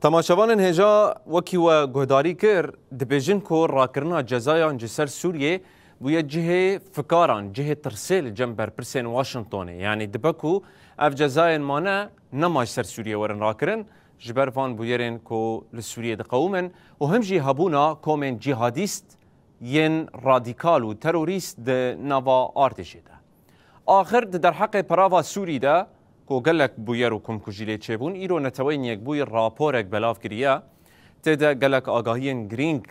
تماشاوان هجا وکی و گهداری کر دبیجن کو راکرنا جزایان جسر سوریه بویا جهه فکاران جهه ترسیل جنبر پرسین واشنطونه یعنی دبکو اف جزاین مانه نماش سر سوریه ورن راکرن جبر فان بویرن کو لسوریه دقومن و همجی هبونا کومن جهادیست ین رادیکال و تروریست ده نوا آرتشی ده آخر در حق پراوا سوری ده کو گلک بویر و کم کجیله چبون ایرو نتوین یک بوی راپورک بلاف کریه تده گلک آگاهین گرینگ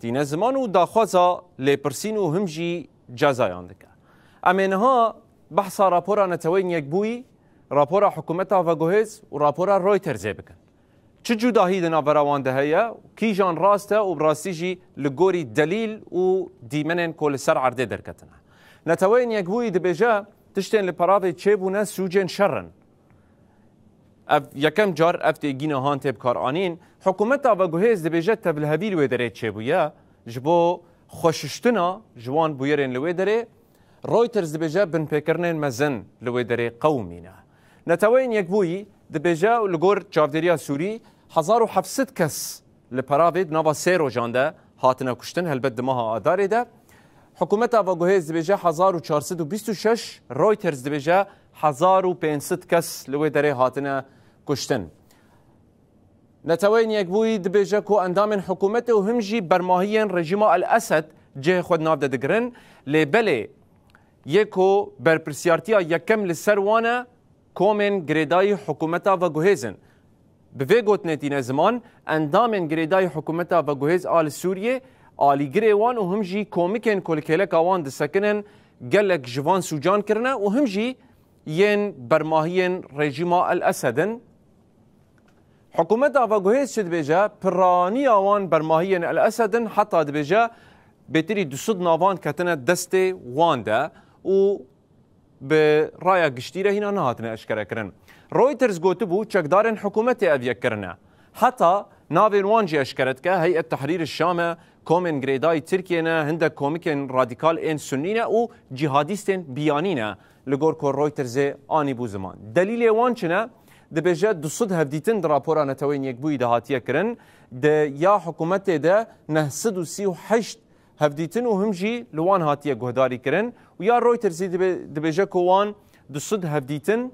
دینه زمان و داخوازا لیپرسین و همجی جزایان دکه امینها بحثا راپورا نتوین یک بوی راپورا حکومتا و گوهز و راپورا رویترز بکن چه جداهی دنا براوان دهیا کی جان راسته و براستی جی لگوری دلیل و دیمنن کل سر عرده درکتنه نتوین یک بوی دبیجا تشتین لپراوی چبونه سوجن شرن یکم جار افتی گینه هان تب کار آنین حکومتا و گوهز دبیجا تبل هویل و دره چبویا جبو خوششتنا جوان بویرین لوی دره رویترز دبیجا بن پیکرنین مزن لوی دره قومینه نتوین یک بوی دبیجا لگور چاودریا سوری 1700 کس لپراوی نوا سیرو جانده هاتنا کشتن هلبت دماها آداره ده حکومت و گوهز دبیجا 1426 رویترز دبیجا 1500 کس لوی دره هاتنا کشتن نتوین یک بوی دبیجا کو اندام حکومت و همجی برماهین رژیم الاسد جه خود ناف دگرن لبله یکو برپرسیارتیا یکم لسروانه کومن گریدای حکومت و گوهزن به گوت نتینه زمان اندام گریدای حکومت و گوهز آل سوریه آلی گریوان و همجی کومیکن کلکلک آوان دسکنن گلک جوان سوجان کرنه و همجی ین برماهین رژیم الاسدن حکومت و گوهز شد بیجا پرانی آوان برماهین الاسدن حتی دبیجا بهتری دوسد ناوان کتنه دست وانده و به رای گشتیره هینا نهاتنه اشکره کرن رویترز گوته بو چکدارن حکومت اویه کرنه حتی ناوین وانجی اشکرت که هیئت تحریر الشام کومن گریدای ترکیه نه هنده کومیکن رادیکال این سنینه و جهادیستین بیانینه لگور که رویترز آنی بو زمان دلیل وانچنه دبیجه 217 راپورا نتوین یک بوی دهاتیه کرن ده یا حکومت ده 938 هفدیتن و همجی لوان هاتیه گهداری کرن و یا رویترزی دبیجه کوان 217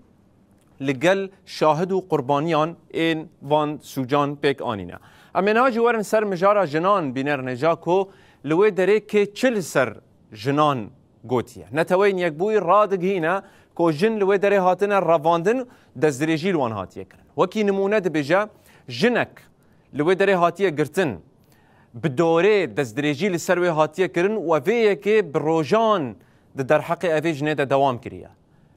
لگل شاهد و قربانیان این وان سوجان پیک آنینه اما ناجی ورن سر مجارا جنان بینر نجا کو لوی دره که چل سر جنان گوتیه نتوین یک بوی رادگ هینه کو جن لوی دره هاتنه رواندن دزدریجی لوان هاتیه کرن وکی نمونه دبیجه جنک لوی دره هاتیه گرتن بدوره دزدریجی لسروی هاتیه کرن و ویه که بروجان در حق اوی جنه دوام کریه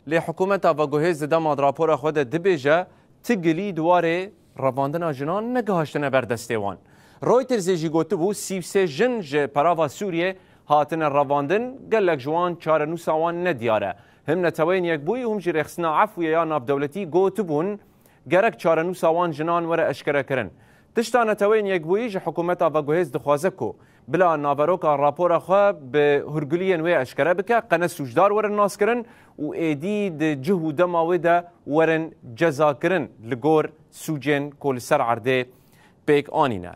لی حکومت و گوهز دماد راپور خود دبیجه تگلی دواره رواندن جنان نگهاشتنه بر دستیوان رویترز جی گوته بو 33 جن جه پراوا سوریه هاتن رواندن گلک جوان چاره نوساوان ندیاره هم نتوین یک بوی هم جی رخصنا عفوی یا ناب دولتی گوته بون گرک چاره نوساوان جنان وره اشکره کرن تشتا نتوین یک بوی جه حکومت و گوهز دخوازه کو بلا ناوروکا راپورا خواه به هرگلین وی اشکره بکه قنه سوجدار ورن ناس کرن و ایدی ده جهو دماوی ده ورن جزا کرن لگور سوجن کل سر عرده پیک آنینه